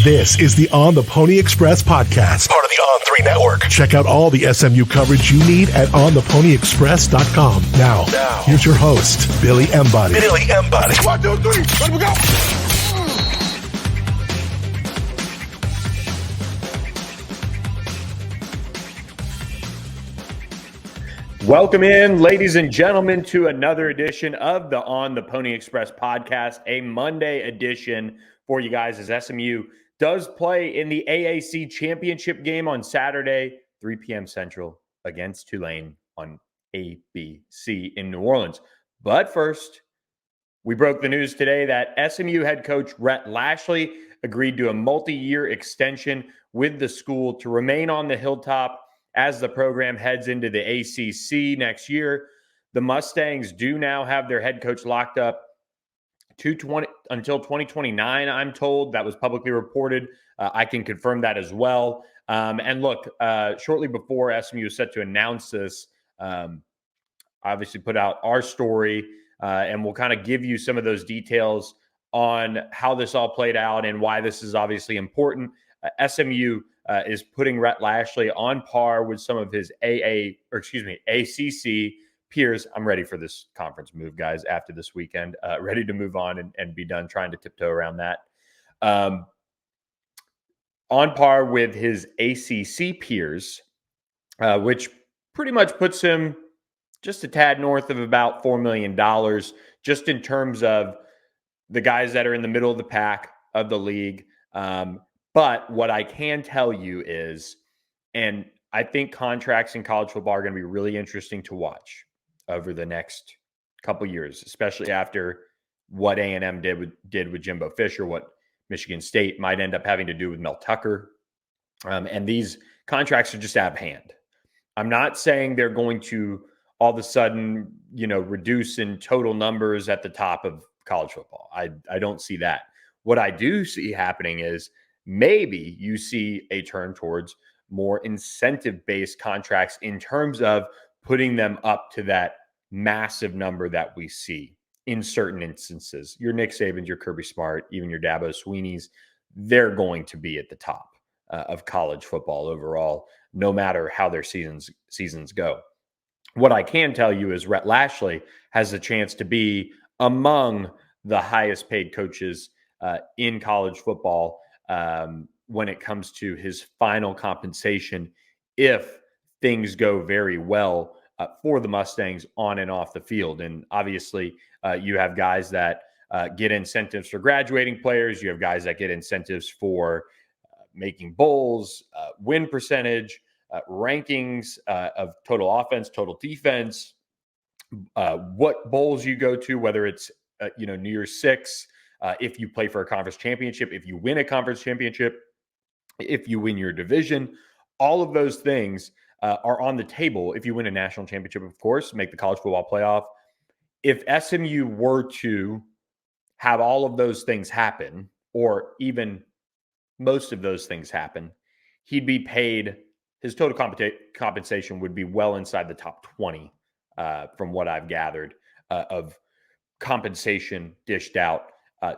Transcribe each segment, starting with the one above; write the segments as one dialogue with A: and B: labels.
A: This is the On the Pony Express podcast, part of the On3 network. Check out all the SMU coverage you need at ontheponyexpress.com. Now, here's your host, Billy Embody.
B: 1, 2, 3, let me go.
C: Welcome in, ladies and gentlemen, to another edition of the On the Pony Express podcast, a Monday edition for you guys as SMU does play in the AAC Championship Game on Saturday, 3 p.m. Central against Tulane on ABC in New Orleans. But first, we broke the news today that SMU head coach Rhett Lashlee agreed to a multi-year extension with the school to remain on the hilltop as the program heads into the ACC next year. The Mustangs do now have their head coach locked up until 2029, I'm told. That was publicly reported. I can confirm that as well. And look, shortly before SMU was set to announce this, obviously put out our story, and we'll kind of give you some of those details on how this all played out and why this is obviously important. SMU is putting Rhett Lashlee on par with some of his ACC peers. I'm ready for this conference move, guys, after this weekend. Ready to move on and be done trying to tiptoe around that. On par with his ACC peers, which pretty much puts him just a tad north of about $4 million, just in terms of the guys that are in the middle of the pack of the league. But what I can tell you is, and I think contracts in college football are going to be really interesting to watch over the next couple years, especially after what A&M did with Jimbo Fisher, what Michigan State might end up having to do with Mel Tucker. And these contracts are just out of hand. I'm not saying they're going to all of a sudden, reduce in total numbers at the top of college football. I don't see that. What I do see happening is maybe you see a turn towards more incentive-based contracts in terms of putting them up to that massive number that we see in certain instances. Your Nick Sabans, your Kirby Smart, even your Dabo Sweeneys, they're going to be at the top of college football overall, no matter how their seasons go. What I can tell you is Rhett Lashlee has a chance to be among the highest paid coaches in college football when it comes to his final compensation, if things go very well for the Mustangs on and off the field. And obviously, you have guys that get incentives for graduating players. You have guys that get incentives for making bowls, win percentage, rankings of total offense, total defense, what bowls you go to, whether it's, New Year's Six, if you play for a conference championship, if you win a conference championship, if you win your division, all of those things are on the table. If you win a national championship, of course, make the college football playoff. If SMU were to have all of those things happen, or even most of those things happen, he'd be paid, his total compensation would be well inside the top 20 from what I've gathered of compensation dished out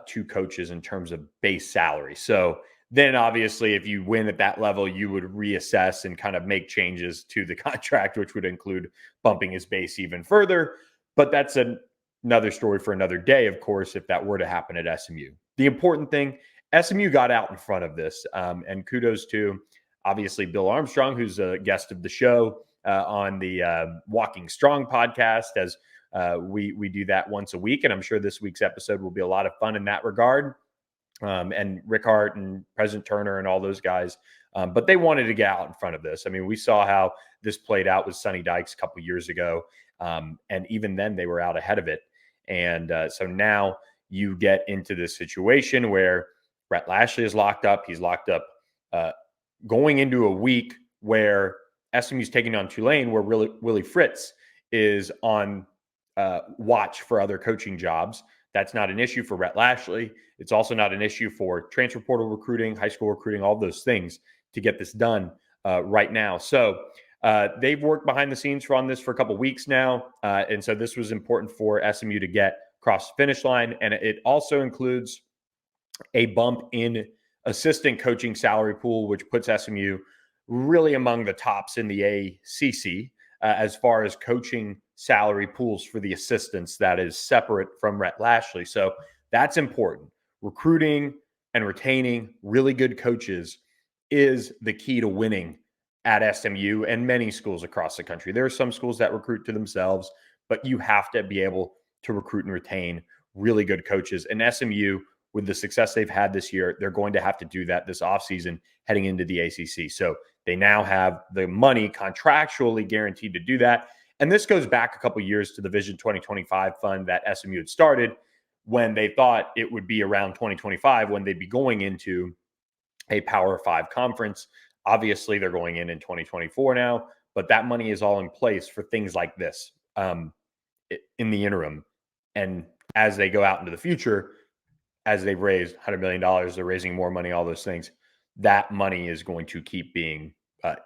C: to coaches in terms of base salary. So then obviously if you win at that level, you would reassess and kind of make changes to the contract, which would include bumping his base even further. But that's another story for another day, of course, if that were to happen at SMU. The important thing, SMU got out in front of this, and kudos to obviously Bill Armstrong, who's a guest of the show on the Walking Strong podcast, as we do that once a week, and I'm sure this week's episode will be a lot of fun in that regard. And Rick Hart and President Turner and all those guys, but they wanted to get out in front of this. I mean, we saw how this played out with Sonny Dykes a couple years ago, and even then they were out ahead of it. And so now you get into this situation where Rhett Lashlee is locked up. He's locked up going into a week where SMU's taking on Tulane, where Willie Fritz is on watch for other coaching jobs. That's not an issue for Rhett Lashlee. It's also not an issue for transfer portal recruiting, high school recruiting, all those things to get this done right now. So they've worked behind the scenes on this for a couple of weeks now. And so this was important for SMU to get across the finish line. And it also includes a bump in assistant coaching salary pool, which puts SMU really among the tops in the AAC as far as coaching salary pools for the assistants. That is separate from Rhett Lashlee. So that's important. Recruiting and retaining really good coaches is the key to winning at SMU and many schools across the country. There are some schools that recruit to themselves, but you have to be able to recruit and retain really good coaches. And SMU, with the success they've had this year, they're going to have to do that this offseason heading into the ACC. So they now have the money contractually guaranteed to do that. And this goes back a couple years to the Vision 2025 fund that SMU had started when they thought it would be around 2025 when they'd be going into a Power 5 conference. Obviously, they're going in 2024 now, but that money is all in place for things like this in the interim. And as they go out into the future, as they've raised $100 million, they're raising more money, all those things, that money is going to keep being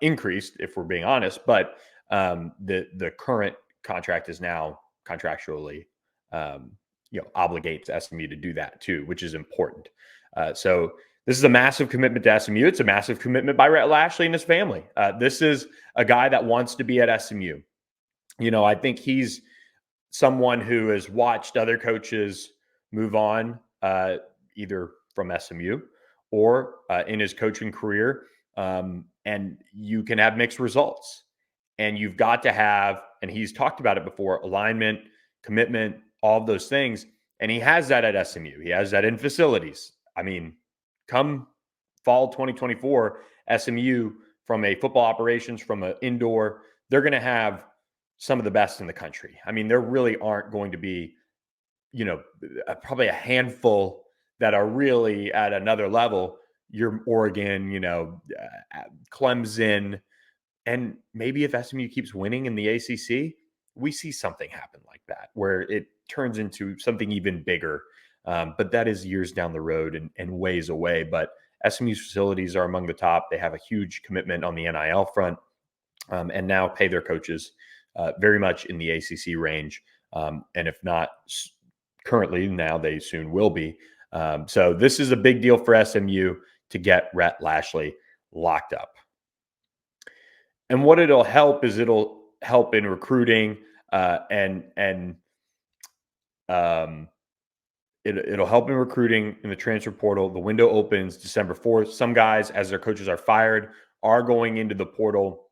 C: increased, if we're being honest. But the current contract is now contractually obligates SMU to do that too, which is important. So this is a massive commitment to SMU. It's a massive commitment by Rhett Lashlee and his family. This is a guy that wants to be at SMU. I think he's someone who has watched other coaches move on, either from SMU or in his coaching career. And you can have mixed results. And you've got to have, and he's talked about it before, alignment, commitment, all of those things. And he has that at SMU. He has that in facilities. I mean, come fall 2024, SMU, from a football operations, from an indoor, they're going to have some of the best in the country. I mean, there really aren't going to be, probably a handful that are really at another level. Your Oregon, Clemson, and maybe if SMU keeps winning in the ACC, we see something happen like that where it turns into something even bigger. But that is years down the road and ways away. But SMU's facilities are among the top. They have a huge commitment on the NIL front, and now pay their coaches very much in the ACC range. And if not currently, now they soon will be. So this is a big deal for SMU to get Rhett Lashlee locked up. And what it'll help is it'll help in recruiting it'll help in recruiting in the transfer portal. The window opens December 4th. Some guys, as their coaches are fired, are going into the portal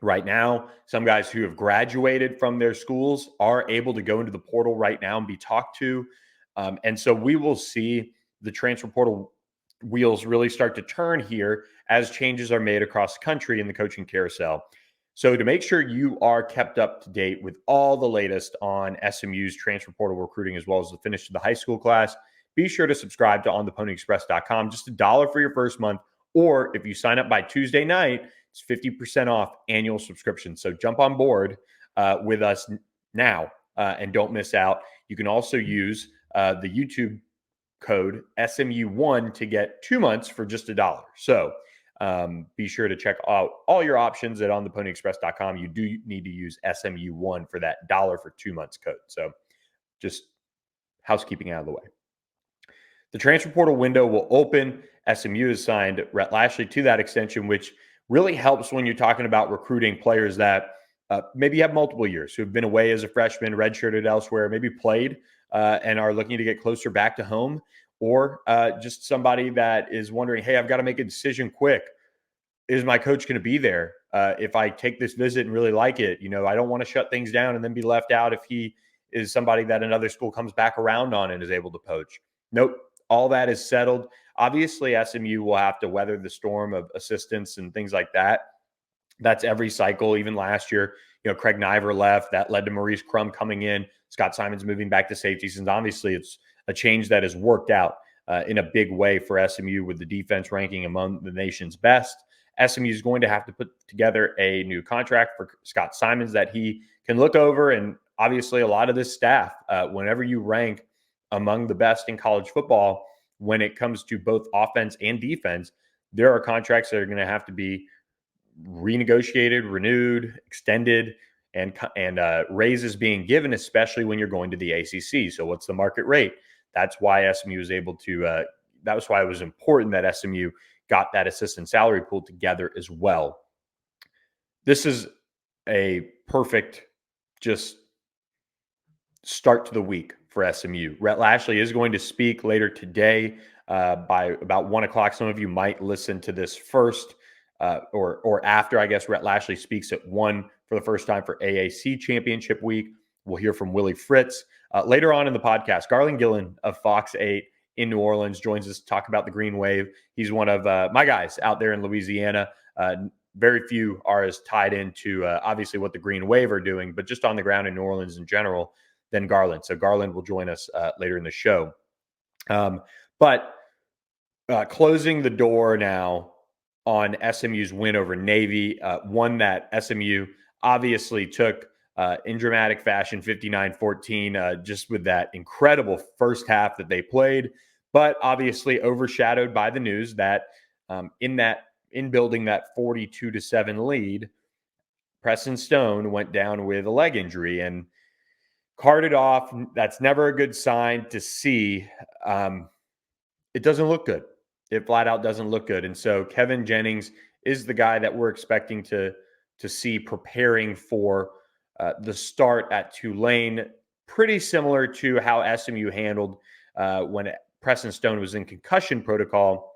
C: right now. Some guys who have graduated from their schools are able to go into the portal right now and be talked to. And so we will see the transfer portal wheels really start to turn here as changes are made across the country in the coaching carousel. So to make sure you are kept up to date with all the latest on SMU's transfer portal recruiting, as well as the finish of the high school class, be sure to subscribe to ontheponyexpress.com. Just $1 for your first month. Or if you sign up by Tuesday night, it's 50% off annual subscription. So jump on board with us now and don't miss out. You can also use the YouTube code SMU1 to get 2 months for just $1. So be sure to check out all your options at ontheponyexpress.com. You do need to use SMU1 for that $1 for 2 months code. So just housekeeping out of the way. The transfer portal window will open. SMU has signed Rhett Lashlee to that extension, which really helps when you're talking about recruiting players that maybe have multiple years, who have been away as a freshman, redshirted elsewhere, maybe played and are looking to get closer back to home, or just somebody that is wondering, hey, I've got to make a decision quick. Is my coach going to be there if I take this visit and really like it? I don't want to shut things down and then be left out if he is somebody that another school comes back around on and is able to poach. Nope. All that is settled. Obviously, SMU will have to weather the storm of assistants and things like that. That's every cycle. Even last year, Craig Niver left. That led to Maurice Crum coming in. Scott Simons moving back to safeties. And obviously, it's a change that has worked out in a big way for SMU with the defense ranking among the nation's best. SMU is going to have to put together a new contract for Scott Simons that he can look over. And obviously, a lot of this staff, whenever you rank among the best in college football, when it comes to both offense and defense, there are contracts that are going to have to be renegotiated, renewed, extended, and raises being given, especially when you're going to the ACC. So what's the market rate? That's why SMU is able to that was why it was important that SMU got that assistant salary pool together as well. This is a perfect just start to the week for SMU. Rhett Lashlee is going to speak later today by about 1 o'clock. Some of you might listen to this first or after, I guess. Rhett Lashlee speaks at 1 for the first time for AAC Championship Week. We'll hear from Willie Fritz. Later on in the podcast, Garland Gillen of Fox 8 in New Orleans joins us to talk about the Green Wave. He's one of my guys out there in Louisiana. Very few are as tied into obviously what the Green Wave are doing, but just on the ground in New Orleans in general than Garland. So Garland will join us later in the show. But closing the door now on SMU's win over Navy, one that SMU obviously took in dramatic fashion, 59-14, just with that incredible first half that they played, but obviously overshadowed by the news that in building that 42-7 lead, Preston Stone went down with a leg injury and carted off. That's never a good sign to see. It doesn't look good. It flat out doesn't look good. And so Kevin Jennings is the guy that we're expecting to see preparing for the start at Tulane, pretty similar to how SMU handled when Preston Stone was in concussion protocol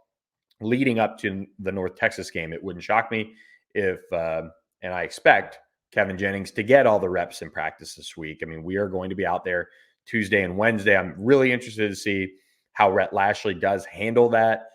C: leading up to the North Texas game. It wouldn't shock me if, and I expect Kevin Jennings to get all the reps in practice this week. I mean, we are going to be out there Tuesday and Wednesday. I'm really interested to see how Rhett Lashlee does handle that,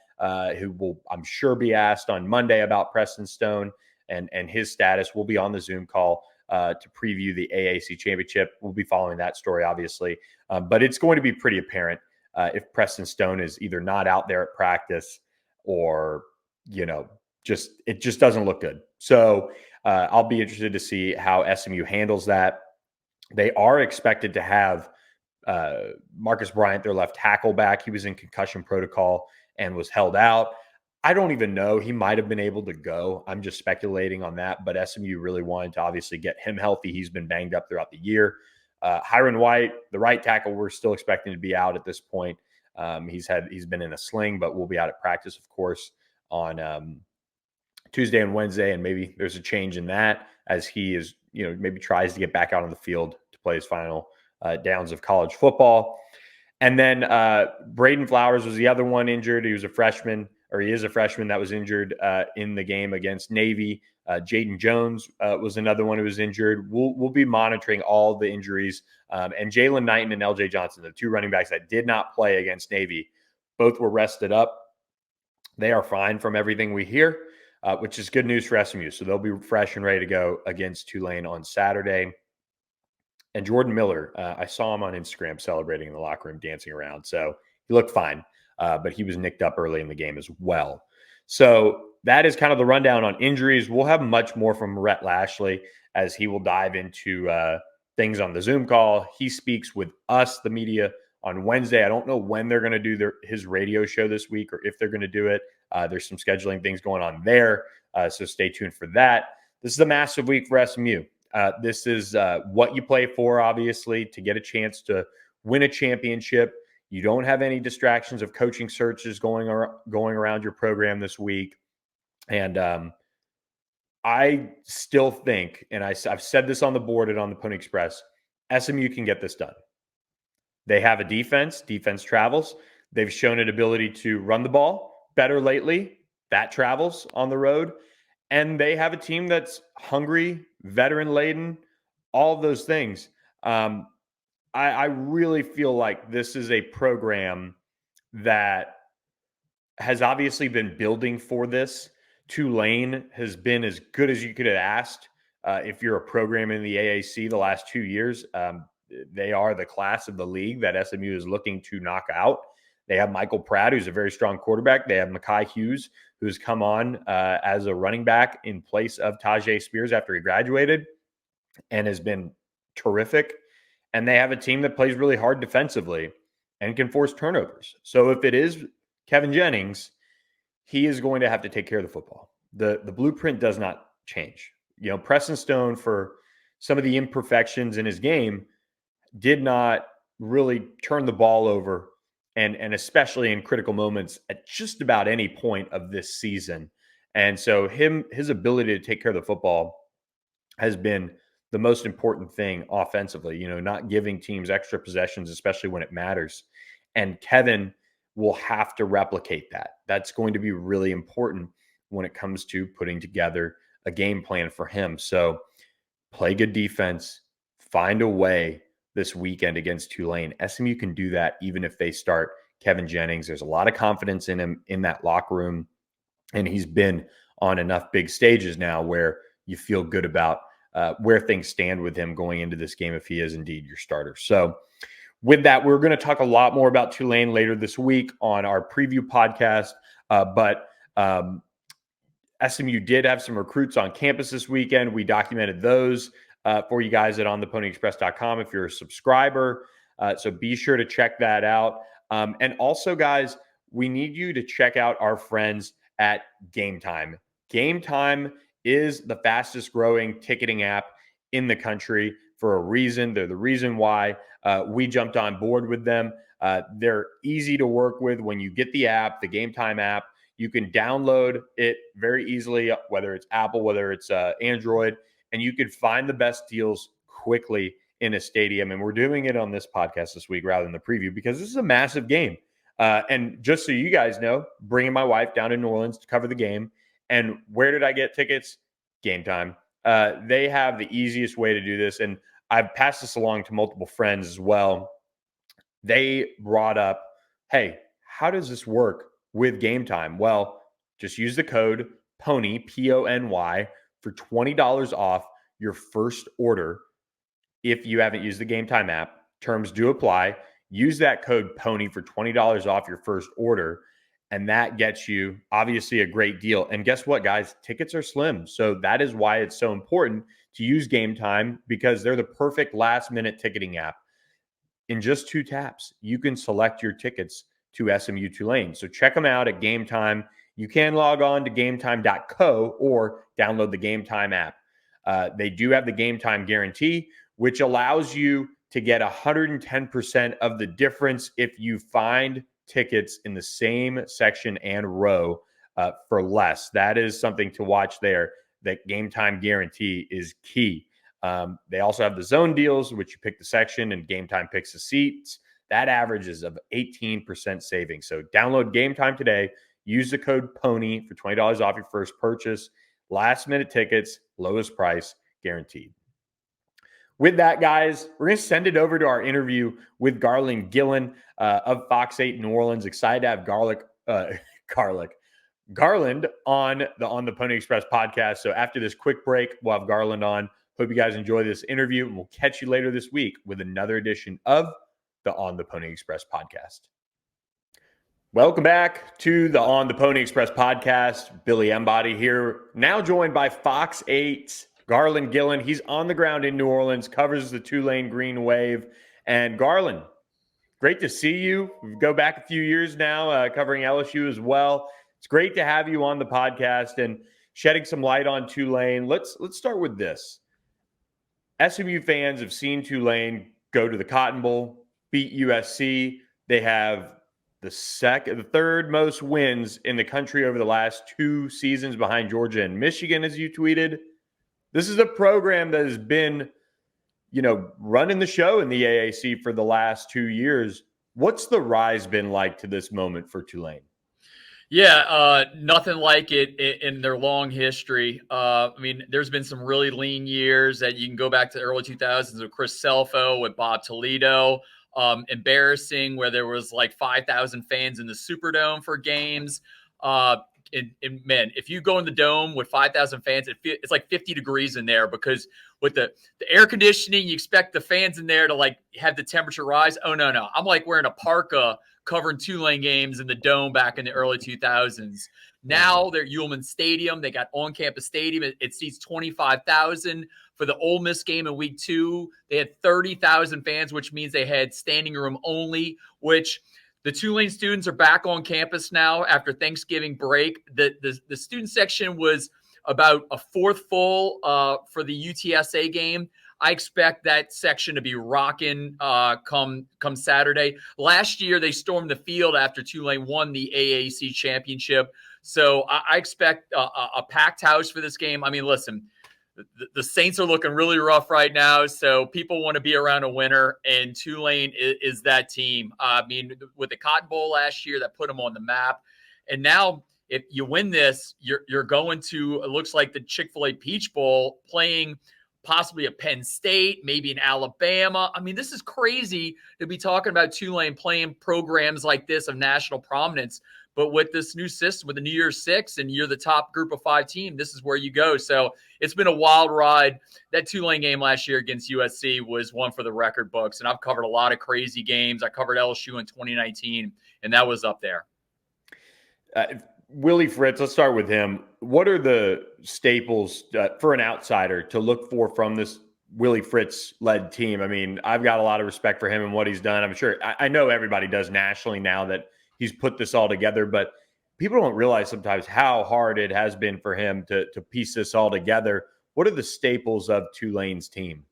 C: who will, I'm sure, be asked on Monday about Preston Stone and his status. We'll be on the Zoom call to preview the AAC Championship. We'll be following that story, obviously. But it's going to be pretty apparent if Preston Stone is either not out there at practice or, it just doesn't look good. So I'll be interested to see how SMU handles that. They are expected to have Marcus Bryant, their left tackle, back. He was in concussion protocol and was held out. I don't even know. He might have been able to go. I'm just speculating on that. But SMU really wanted to obviously get him healthy. He's been banged up throughout the year. Hiron White, the right tackle, we're still expecting to be out at this point. He's been in a sling, but we'll be out at practice, of course, on Tuesday and Wednesday. And maybe there's a change in that as he is, maybe tries to get back out on the field to play his final downs of college football. And then Braden Flowers was the other one injured. He was a freshman, or he is a freshman that was injured in the game against Navy. Jaden Jones was another one who was injured. We'll be monitoring all the injuries. And Jalen Knighton and LJ Johnson, the two running backs that did not play against Navy, both were rested up. They are fine from everything we hear, which is good news for SMU. So they'll be fresh and ready to go against Tulane on Saturday. And Jordan Miller, I saw him on Instagram celebrating in the locker room, dancing around. So he looked fine, but he was nicked up early in the game as well. So that is kind of the rundown on injuries. We'll have much more from Rhett Lashlee as he will dive into things on the Zoom call. He speaks with us, the media, on Wednesday. I don't know when they're going to do his radio show this week or if they're going to do it. There's some scheduling things going on there, so stay tuned for that. This is a massive week for SMU. This is what you play for, obviously, to get a chance to win a championship. You don't have any distractions of coaching searches going around your program this week. And I still think, and I've said this on the board and on the Pony Express, SMU can get this done. They have a defense. Defense travels. They've shown an ability to run the ball better lately. That travels on the road. And they have a team that's hungry, veteran-laden, all of those things. I really feel like this is a program that has obviously been building for this. Tulane has been as good as you could have asked if you're a program in the AAC the last 2 years. They are the class of the league that SMU is looking to knock out. They have Michael Pratt, who's a very strong quarterback. They have Mekhi Hughes, who's come on as a running back in place of Tajay Spears after he graduated and has been terrific. And they have a team that plays really hard defensively and can force turnovers. So if it is Kevin Jennings, he is going to have to take care of the football. The blueprint does not change. Preston Stone, for some of the imperfections in his game, did not really turn the ball over and especially in critical moments at just about any point of this season. And so his ability to take care of the football has been the most important thing offensively, not giving teams extra possessions, especially when it matters. And Kevin will have to replicate that. That's going to be really important when it comes to putting together a game plan for him. So play good defense, find a way this weekend against Tulane. SMU can do that even if they start Kevin Jennings. There's a lot of confidence in him in that locker room, and he's been on enough big stages now where you feel good about where things stand with him going into this game if he is indeed your starter. So with that, we're going to talk a lot more about Tulane later this week on our preview podcast, but SMU did have some recruits on campus this weekend. We documented those for you guys at ontheponyexpress.com if you're a subscriber. So be sure to check that out. And also, guys, we need you to check out our friends at Game Time. Game Time is the fastest growing ticketing app in the country for a reason. They're the reason why we jumped on board with them. They're easy to work with. When you get the app, the Game Time app, you can download it very easily, whether it's Apple, whether it's Android, and you can find the best deals quickly in a stadium. And we're doing it on this podcast this week rather than the preview because this is a massive game. And just so you guys know, bringing my wife down to New Orleans to cover the game. And where did I get tickets? Game Time. They have the easiest way to do this. And I've passed this along to multiple friends as well. They brought up, hey, how does this work with Game Time? Well, just use the code PONY, PONY, for $20 off your first order if you haven't used the Game Time app. Terms do apply. Use that code PONY for $20 off your first order, and that gets you obviously a great deal. And guess what, guys? Tickets are slim. So that is why it's so important to use Game Time, because they're the perfect last-minute ticketing app. In just 2 taps, you can select your tickets to SMU-Tulane. So check them out at Game Time. You can log on to gametime.co or download the Game Time app. They do have the Game Time guarantee, which allows you to get 110% of the difference if you find tickets in the same section and row for less. That is something to watch there. That Game Time guarantee is key. They also have the zone deals, which you pick the section and Game Time picks the seats. That averages of 18% savings. So download Game Time today. Use the code PONY for $20 off your first purchase. Last minute tickets, lowest price guaranteed. With that, guys, we're going to send it over to our interview with Garland Gillen of Fox 8 New Orleans. Excited to have Garland on the Pony Express podcast. So after this quick break, we'll have Garland on. Hope you guys enjoy this interview, and we'll catch you later this week with another edition of the On the Pony Express podcast. Welcome back to the On the Pony Express podcast. Billy Embody here, now joined by Fox 8's Garland Gillen. He's on the ground in New Orleans, covers the Tulane Green Wave. And Garland, great to see you. We go back a few years now, covering LSU as well. It's great to have you on the podcast and shedding some light on Tulane. Let's start with this. SMU fans have seen Tulane go to the Cotton Bowl, beat USC. They have the third most wins in the country over the last 2 seasons behind Georgia and Michigan, as you tweeted. This is a program that has been, running the show in the AAC for the last 2 years. What's the rise been like to this moment for Tulane?
D: Yeah, nothing like it in their long history. There's been some really lean years that you can go back to the early 2000s with Chris Selfo, with Bob Toledo. Embarrassing, where there was like 5,000 fans in the Superdome for games. And man, if you go in the dome with 5,000 fans, it's like 50 degrees in there, because with the air conditioning, you expect the fans in there to like have the temperature rise. Oh, no. I'm like wearing a parka covering Tulane games in the dome back in the early 2000s. Now they're at Lululemon Stadium. They got on-campus stadium. It seats 25,000. For the Ole Miss game in week 2, they had 30,000 fans, which means they had standing room only, which the Tulane students are back on campus now after Thanksgiving break. The student section was about a fourth full for the UTSA game. I expect that section to be rocking come Saturday. Last year, they stormed the field after Tulane won the AAC Championship. So I expect a packed house for this game. I mean, listen, the Saints are looking really rough right now, so people want to be around a winner, and Tulane is that team. I mean, with the Cotton Bowl last year, that put them on the map. And now, if you win this, you're going to, it looks like the Chick-fil-A Peach Bowl, playing possibly a Penn State, maybe an Alabama. I mean, this is crazy to be talking about Tulane playing programs like this of national prominence. But with this new system, with the New Year's Six, and you're the top group of 5 team, this is where you go. So it's been a wild ride. That Tulane game last year against USC was one for the record books. And I've covered a lot of crazy games. I covered LSU in 2019, and that was up there.
C: Willie Fritz, let's start with him. What are the staples for an outsider to look for from this Willie Fritz-led team? I mean, I've got a lot of respect for him and what he's done. I'm sure I know everybody does nationally now that he's put this all together, but people don't realize sometimes how hard it has been for him to piece this all together. What are the staples of Tulane's team?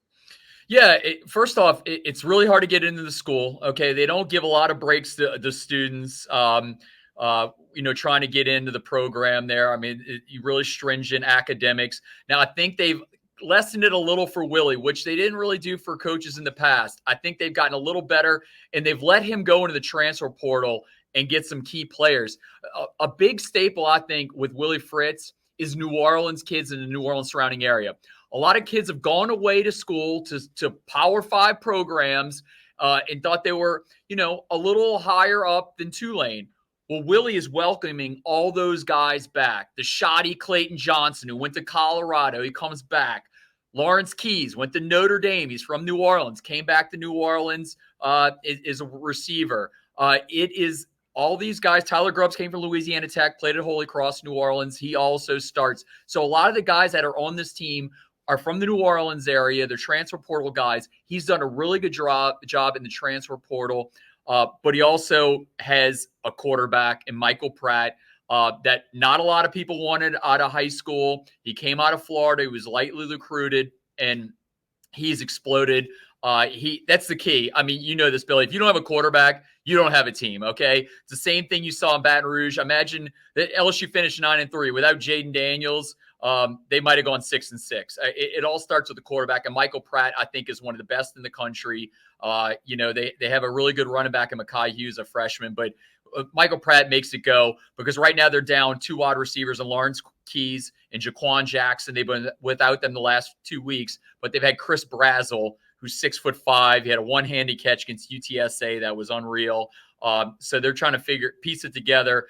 D: Yeah, first off, it's really hard to get into the school. Okay, they don't give a lot of breaks to the students. Trying to get into the program there. I mean, really stringent academics. Now, I think they've lessened it a little for Willie, which they didn't really do for coaches in the past. I think they've gotten a little better, and they've let him go into the transfer portal and get some key players. A big staple, I think, with Willie Fritz is New Orleans kids in the New Orleans surrounding area. A lot of kids have gone away to school to Power 5 programs and thought they were, a little higher up than Tulane. Well, Willie is welcoming all those guys back. The shoddy Clayton Johnson, who went to Colorado, he comes back. Lawrence Keys went to Notre Dame. He's from New Orleans, came back to New Orleans, is a receiver. It is all these guys. Tyler Grubbs came from Louisiana Tech, played at Holy Cross, New Orleans. He also starts. So a lot of the guys that are on this team are from the New Orleans area. They're transfer portal guys. He's done a really good job in the transfer portal. But he also has a quarterback in Michael Pratt that not a lot of people wanted out of high school. He came out of Florida. He was lightly recruited, and he's exploded. That's the key. I mean, you know this, Billy. If you don't have a quarterback, you don't have a team, okay? It's the same thing you saw in Baton Rouge. Imagine that LSU finished 9-3. Without Jaden Daniels, they might have gone 6-6. It all starts with the quarterback, and Michael Pratt, I think, is one of the best in the country. They have a really good running back in Mekhi Hughes, a freshman, but Michael Pratt makes it go because right now they're down 2 wide receivers in Lawrence Keys and Jaquan Jackson. They've been without them the last 2 weeks, but they've had Chris Brazzell, who's 6'5". He had a one-handed catch against UTSA that was unreal. So they're trying to piece it together.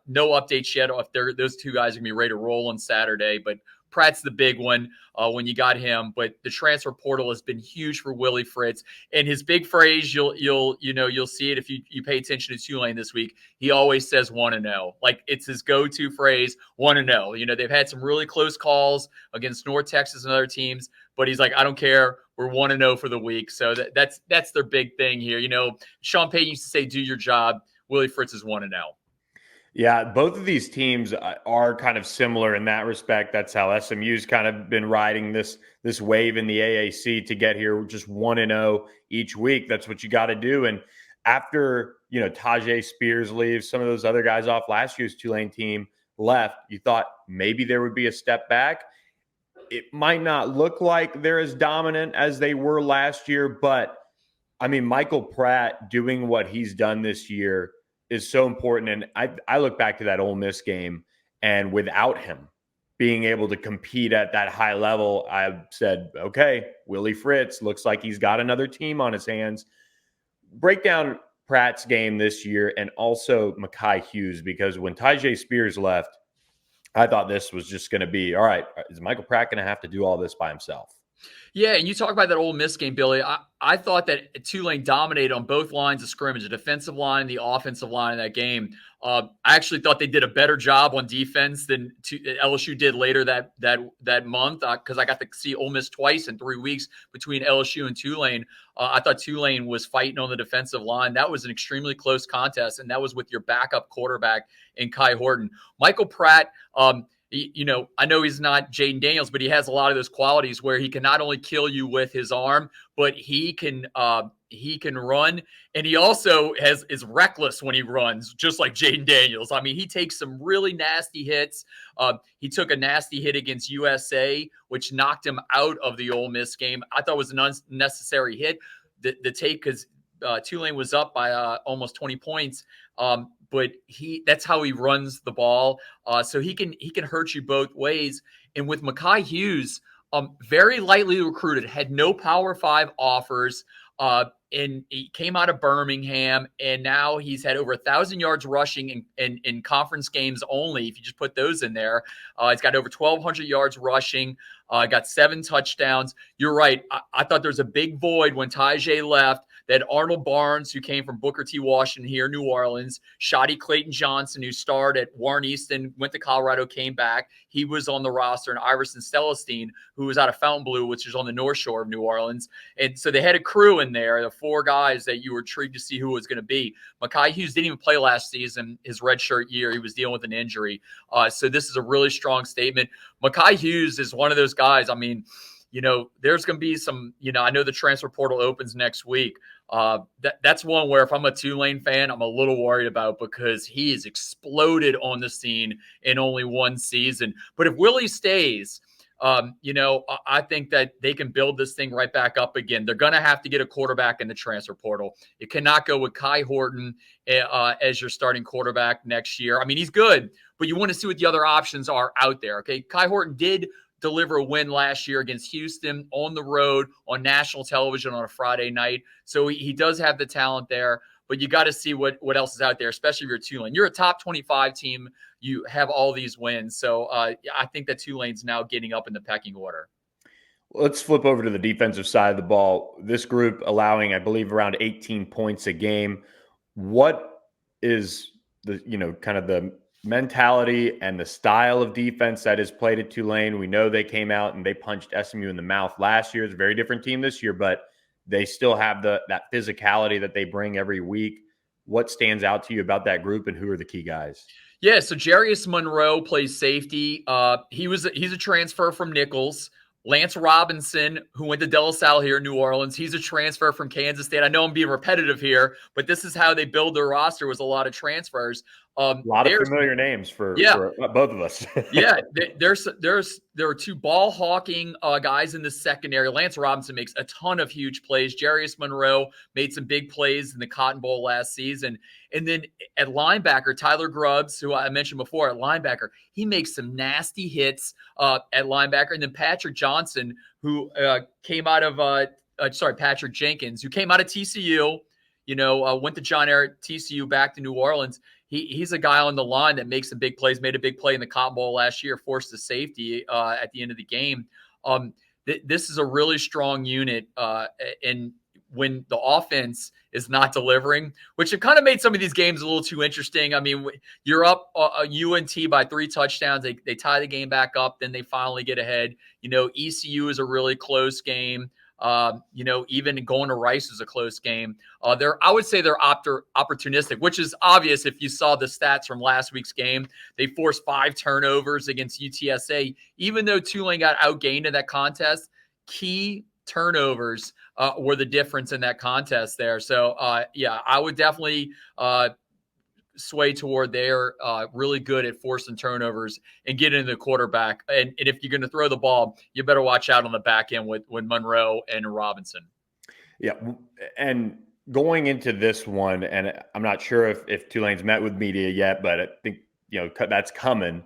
D: No updates yet if those 2 guys are going to be ready to roll on Saturday, but Pratt's the big one when you got him. But the transfer portal has been huge for Willie Fritz. And his big phrase, you'll see it if you pay attention to Tulane this week. He always says 1-0. Like, it's his go-to phrase, 1-0. They've had some really close calls against North Texas and other teams, but he's like, I don't care. We're 1-0 for the week. So that's their big thing here. Sean Payton used to say, do your job. Willie Fritz is 1-0.
C: Yeah, both of these teams are kind of similar in that respect. That's how SMU's kind of been riding this wave in the AAC to get here, just 1-0 each week. That's what you got to do. And after, Tajay Spears leaves, some of those other guys off last year's Tulane team left, you thought maybe there would be a step back. It might not look like they're as dominant as they were last year, but I mean, Michael Pratt doing what he's done this year is so important. And I look back to that Ole Miss game, and without him being able to compete at that high level, I said, okay, Willie Fritz looks like he's got another team on his hands. Break down Pratt's game this year and also Mekhi Hughes, because when Tajay Spears left, I thought this was just going to be, all right, is Michael Pratt going to have to do all this by himself?
D: Yeah, and you talk about that Ole Miss game, Billy. I thought that Tulane dominated on both lines of scrimmage, the defensive line, the offensive line in that game. I actually thought they did a better job on defense than LSU did later that month because I got to see Ole Miss twice in 3 weeks between LSU and Tulane. I thought Tulane was fighting on the defensive line. That was an extremely close contest, and that was with your backup quarterback in Kai Horton. Michael Pratt, I know he's not Jaden Daniels, but he has a lot of those qualities where he can not only kill you with his arm, but he can run, and he also is reckless when he runs, just like Jaden Daniels. I mean, he takes some really nasty hits. He took a nasty hit against USA, which knocked him out of the Ole Miss game. I thought it was an unnecessary hit. The take, because Tulane was up by almost 20 points. But that's how he runs the ball. So he can hurt you both ways. And with Mekhi Hughes, very lightly recruited, had no Power 5 offers. And he came out of Birmingham, and now he's had over 1,000 yards rushing in conference games only. If you just put those in there, he's got over 1,200 yards rushing. Got 7 touchdowns. You're right. I thought there was a big void when Tajay left. They had Arnold Barnes, who came from Booker T. Washington here in New Orleans. Shoddy Clayton Johnson, who starred at Warren Easton, went to Colorado, came back. He was on the roster. And Iverson Celestine, who was out of Fontainebleau, which is on the North Shore of New Orleans. And so they had a crew in there, the 4 guys that you were intrigued to see who it was going to be. Mekhi Hughes didn't even play last season, his redshirt year. He was dealing with an injury. So this is a really strong statement. Mekhi Hughes is one of those guys. I mean, there's going to be some, I know the transfer portal opens next week. That's one where if I'm a Tulane fan, I'm a little worried about, because he has exploded on the scene in only one season. But if Willie stays, I think that they can build this thing right back up again. They're going to have to get a quarterback in the transfer portal. It cannot go with Kai Horton as your starting quarterback next year. I mean, he's good, but you want to see what the other options are out there. Okay. Kai Horton did deliver a win last year against Houston on the road on national television on a Friday night. So he does have the talent there, but you got to see what else is out there, especially if you're Tulane. You're a top 25 team. You have all these wins. So I think that Tulane's now getting up in the pecking order.
C: Let's flip over to the defensive side of the ball. This group allowing, I believe, around 18 points a game. What is the, kind of the mentality and the style of defense that is played at Tulane? We know they came out and they punched SMU in the mouth last year. It's a very different team this year, but they still have that physicality that they bring every week. What stands out to you about that group, and who are the key guys?
D: Yeah, so Jarius Monroe plays safety. He's a transfer from Nichols. Lance Robinson, who went to De La Salle here in New Orleans, he's a transfer from Kansas State. I know I'm being repetitive here, but this is how they build their roster, was a lot of transfers.
C: A lot of familiar names for both of us.
D: Yeah, there are 2 ball hawking guys in the secondary. Lance Robinson makes a ton of huge plays. Jarius Monroe made some big plays in the Cotton Bowl last season. And then at linebacker, Tyler Grubbs, who I mentioned before at linebacker, he makes some nasty hits at linebacker. And then Patrick Johnson, who came out of Patrick Jenkins, who came out of TCU, went to John Ehret, TCU, back to New Orleans. He's a guy on the line that makes some big plays, made a big play in the Cotton Bowl last year, forced a safety at the end of the game. This is a really strong unit. And when the offense is not delivering, which have kind of made some of these games a little too interesting. I mean, you're up UNT by 3 touchdowns. They tie the game back up. Then they finally get ahead. ECU is a really close game. Even going to Rice was a close game. I would say they're opportunistic, which is obvious if you saw the stats from last week's game. They forced 5 turnovers against UTSA. Even though Tulane got outgained in that contest, key turnovers were the difference in that contest there. So, I would definitely sway toward they're really good at forcing turnovers and getting the quarterback. And if you're going to throw the ball, you better watch out on the back end with Monroe and Robinson.
C: Yeah. And going into this one, and I'm not sure if Tulane's met with media yet, but I think, that's coming.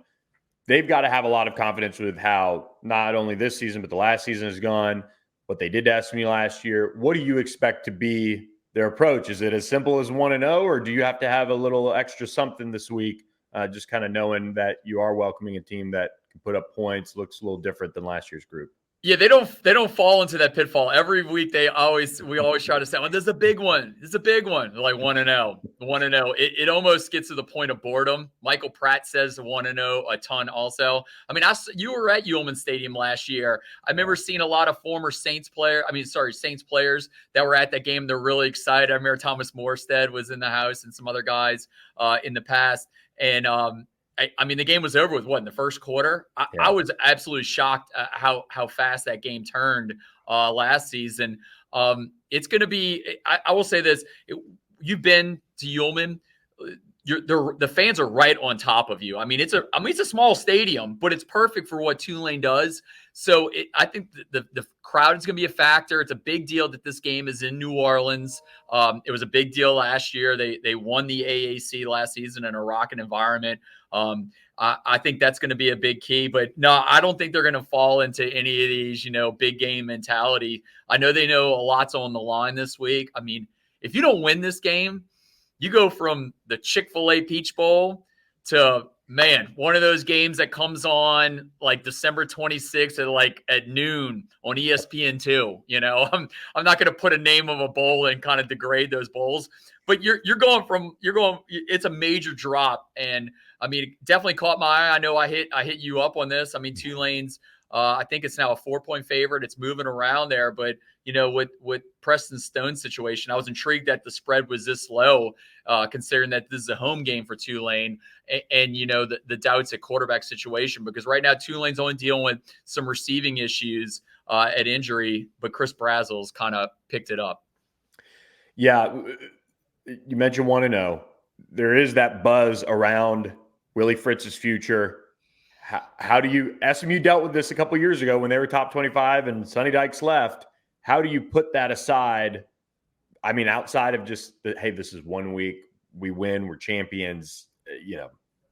C: They've got to have a lot of confidence with how not only this season, but the last season has gone, what they did to SMU last year. What do you expect to be their approach? Is it as simple as 1-0, or do you have to have a little extra something this week, just kind of knowing that you are welcoming a team that can put up points, looks a little different than last year's group?
D: Yeah, they don't fall into that pitfall. Every week we always try to say, well, there's a big one. There's a big one. They're like 1-0. It almost gets to the point of boredom. Michael Pratt says 1-0 a ton also. I mean, you were at Ullman Stadium last year. I remember seeing a lot of former Saints players that were at that game. They're really excited. I remember Thomas Morstead was in the house and some other guys in the past. And I mean, the game was over with what in the first quarter. I was absolutely shocked how fast that game turned last season. It's going to be. I will say this: you've been to Ullman. The fans are right on top of you. I mean, it's a small stadium, but it's perfect for what Tulane does. So I think the crowd is going to be a factor. It's a big deal that this game is in New Orleans. It was a big deal last year. They won the AAC last season in a rocking environment. I think that's going to be a big key. But no, I don't think they're going to fall into any of these, big game mentality. I know they know a lot's on the line this week. I mean, if you don't win this game, you go from the Chick-fil-A Peach Bowl to, man, one of those games that comes on like December 26th at noon on ESPN2. I'm not going to put a name of a bowl and kind of degrade those bowls, but it's a major drop. And I mean, it definitely caught my eye. I know I hit you up on this. I mean, Tulane's, I think it's now a 4-point favorite. It's moving around there, but with Preston Stone situation, I was intrigued that the spread was this low, considering that this is a home game for Tulane and the doubts at quarterback situation, because right now Tulane's only dealing with some receiving issues at injury, but Chris Brazel's kind of picked it up.
C: Yeah. You mentioned 1-0. There is that buzz around Willie Fritz's future. How do you – SMU dealt with this a couple years ago when they were top 25 and Sonny Dykes left. How do you put that aside? I mean, outside of just, hey, this is 1 week, we win, we're champions.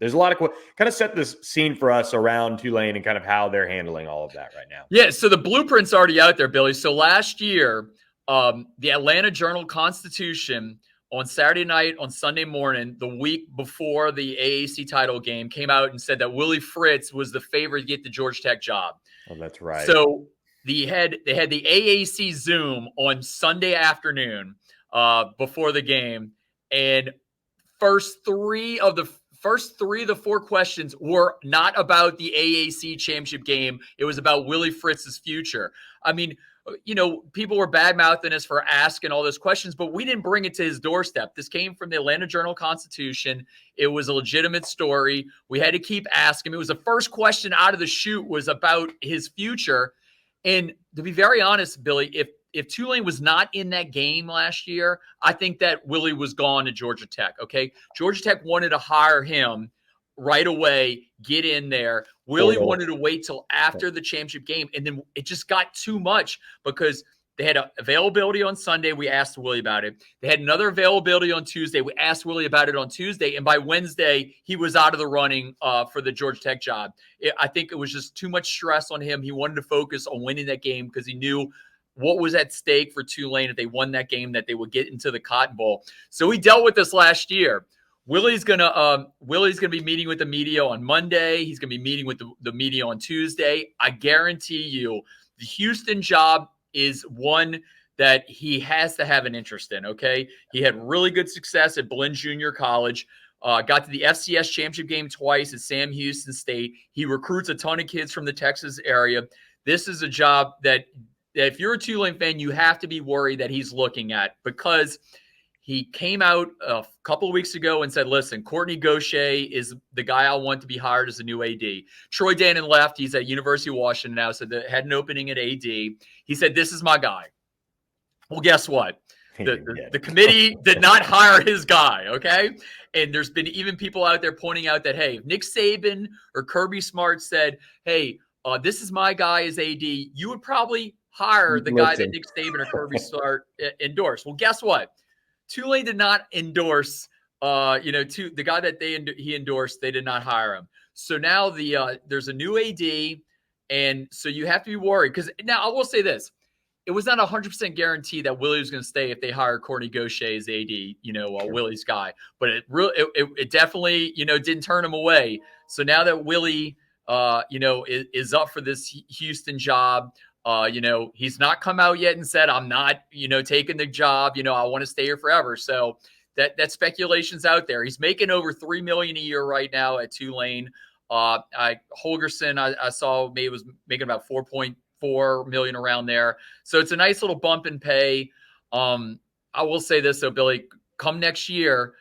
C: There's a lot of kind of set this scene for us around Tulane and kind of how they're handling all of that right now.
D: Yeah, so the blueprint's already out there, Billy. So last year, the Atlanta Journal-Constitution – on Saturday night, on Sunday morning, the week before the AAC title game, came out and said that Willie Fritz was the favorite to get the Georgia Tech job.
C: Oh, that's right.
D: So they had the AAC Zoom on Sunday afternoon before the game, and first three of the 4 questions were not about the AAC championship game. It was about Willie Fritz's future. I mean, people were bad-mouthing us for asking all those questions, but we didn't bring it to his doorstep. This came from the Atlanta Journal-Constitution. It was a legitimate story. We had to keep asking. It was the first question out of the chute was about his future. And to be very honest, Billy, if Tulane was not in that game last year, I think that Willie was gone to Georgia Tech, okay? Georgia Tech wanted to hire him right away, get in there. Willie wanted to wait till after the championship game, and then it just got too much because they had availability on Sunday. We asked Willie about it. They had another availability on Tuesday. We asked Willie about it on Tuesday, and by Wednesday, he was out of the running for the Georgia Tech job. I think it was just too much stress on him. He wanted to focus on winning that game because he knew what was at stake for Tulane if they won that game, that they would get into the Cotton Bowl. So he dealt with this last year. Willie's gonna be meeting with the media on Monday. He's gonna be meeting with the media on Tuesday. I guarantee you, the Houston job is one that he has to have an interest in. Okay, he had really good success at Blinn Junior College. Got to the FCS championship game twice at Sam Houston State. He recruits a ton of kids from the Texas area. This is a job that if you're a Tulane fan, you have to be worried that he's looking at, because he came out a couple of weeks ago and said, listen, Courtney Gaucher is the guy I want to be hired as the new AD. Troy Dannon left. He's at University of Washington now, so they had an opening at AD. He said, this is my guy. Well, guess what? The committee did not hire his guy, okay? And there's been even people out there pointing out that, hey, if Nick Saban or Kirby Smart said, hey, this is my guy as AD, you would probably hire the guy that Nick Saban or Kirby Smart endorsed. Well, guess what? Tulane did not endorse, the guy that he endorsed. They did not hire him. So now there's a new AD, and so you have to be worried. Because now I will say this: it was not 100% guarantee that Willie was going to stay if they hired Courtney Gaucher as AD, sure. Willie's guy. But it definitely, didn't turn him away. So now that Willie, is up for this Houston job. He's not come out yet and said, I'm not, taking the job. I want to stay here forever. So that speculation's out there. He's making over $3 million a year right now at Tulane. Holgerson, I saw maybe was making about $4.4 million around there. So it's a nice little bump in pay. I will say this though, Billy, come next year,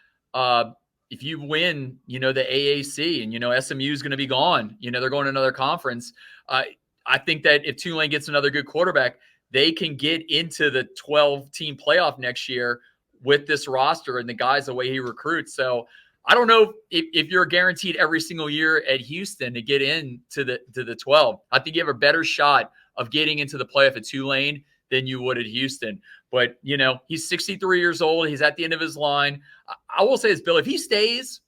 D: if you win, the AAC and, SMU is going to be gone, they're going to another conference. I think that if Tulane gets another good quarterback, they can get into the 12-team playoff next year with this roster and the guys, the way he recruits. So I don't know if you're guaranteed every single year at Houston to get into the 12. I think you have a better shot of getting into the playoff at Tulane than you would at Houston. But, he's 63 years old. He's at the end of his line. I will say this, Bill, if he stays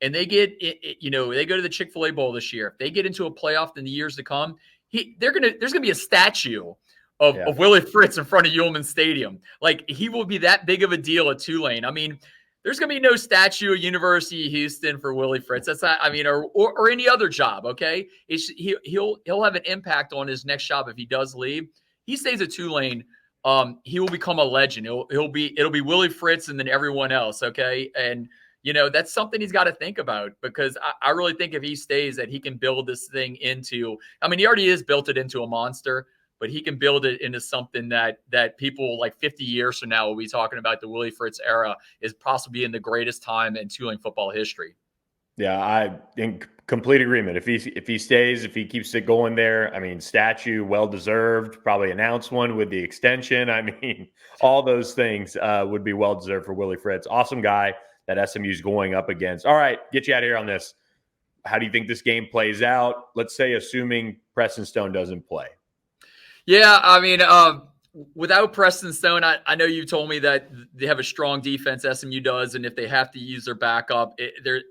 D: and they get, they go to the Chick-fil-A Bowl this year, if they get into a playoff in the years to come, there's going to be a statue of Willie Fritz in front of Ullman Stadium. Like, he will be that big of a deal at Tulane. I mean, there's going to be no statue at University of Houston for Willie Fritz. That's not, or any other job. Okay. He'll have an impact on his next job if he does leave. He stays at Tulane. He will become a legend. It'll be Willie Fritz and then everyone else. Okay. And, that's something he's got to think about, because I really think if he stays that he can build this thing into, he already is built it into a monster, but he can build it into something that people like 50 years from now will be talking about. The Willie Fritz era is possibly in the greatest time in Tulane football history.
C: Yeah, I in complete agreement. If he stays, if he keeps it going there, statue, well-deserved, probably announce one with the extension. All those things would be well-deserved for Willie Fritz. Awesome guy that SMU's going up against. All right, get you out of here on this. How do you think this game plays out? Let's say assuming Preston Stone doesn't play.
D: Yeah, without Preston Stone, I know you told me that they have a strong defense, SMU does, and if they have to use their backup,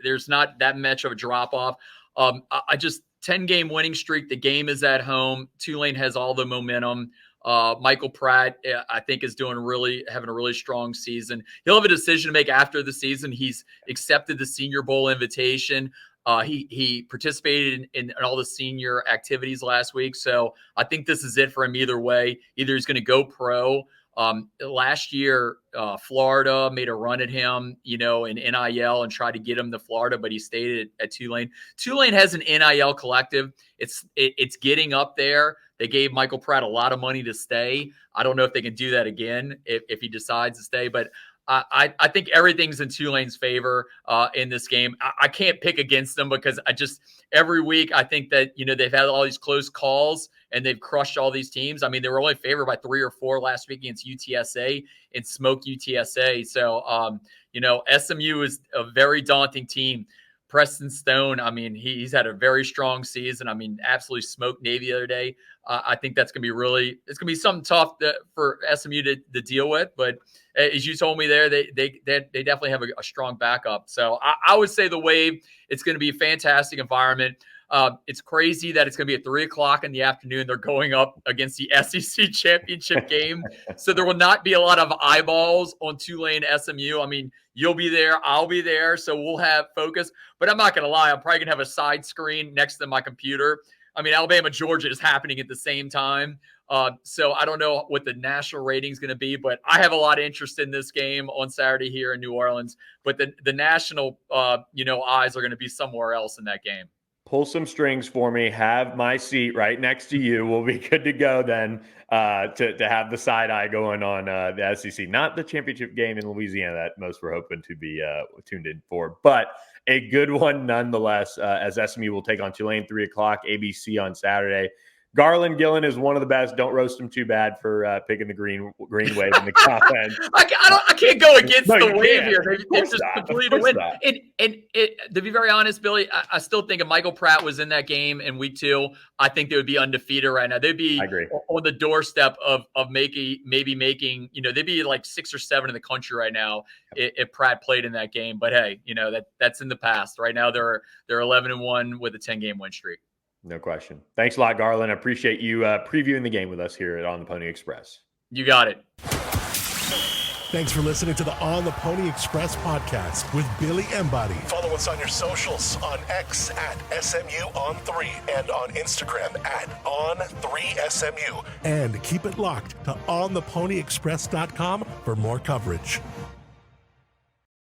D: there's not that much of a drop-off. 10-game winning streak. The game is at home. Tulane has all the momentum. Michael Pratt, I think, is having a really strong season. He'll have a decision to make after the season. He's accepted the Senior Bowl invitation. He participated in all the senior activities last week. So I think this is it for him either way. Either he's going to go pro. Last year, Florida made a run at him, in NIL and tried to get him to Florida, but he stayed at Tulane. Tulane has an NIL collective. It's getting up there. They gave Michael Pratt a lot of money to stay. I don't know if they can do that again if he decides to stay, but I think everything's in Tulane's favor in this game. I can't pick against them because every week I think that, they've had all these close calls and they've crushed all these teams. They were only favored by 3 or 4 last week against UTSA and smoked UTSA. So, SMU is a very daunting team. Preston Stone, he's had a very strong season. Absolutely smoked Navy the other day. I think it's going to be something tough for SMU to deal with. But as you told me there, they definitely have a strong backup. So I would say the Wave, it's going to be a fantastic environment. It's crazy that it's going to be at 3:00 in the afternoon. They're going up against the SEC Championship Game. So there will not be a lot of eyeballs on Tulane SMU. You'll be there. I'll be there. So we'll have focus. But I'm not going to lie. I'm probably going to have a side screen next to my computer. Alabama, Georgia is happening at the same time. So I don't know what the national rating is going to be, but I have a lot of interest in this game on Saturday here in New Orleans. But the national, eyes are going to be somewhere else in that game.
C: Pull some strings for me. Have my seat right next to you. We'll be good to go then to have the side eye going on the SEC. Not the championship game in Louisiana that most were hoping to be tuned in for, but a good one nonetheless, as SMU will take on Tulane, 3:00, ABC on Saturday. Garland Gillen is one of the best. Don't roast him too bad for picking the green wave in the comments.
D: I can't go against the Wave here. They've just completed a win. And to be very honest, Billy, I still think if Michael Pratt was in that game in week 2, I think they would be undefeated right now. They'd be on the doorstep of maybe making, they'd be like 6 or 7 in the country right now if Pratt played in that game. But hey, that's in the past. Right now they're 11-1 with a 10-game win streak.
C: No question. Thanks a lot, Garland. I appreciate you previewing the game with us here at On the Pony Express.
D: You got it.
A: Thanks for listening to the On the Pony Express podcast with Billy Embody.
B: Follow us on your socials on X at SMU-on3 and on Instagram at On3SMU.
A: And keep it locked to ontheponyexpress.com for more coverage.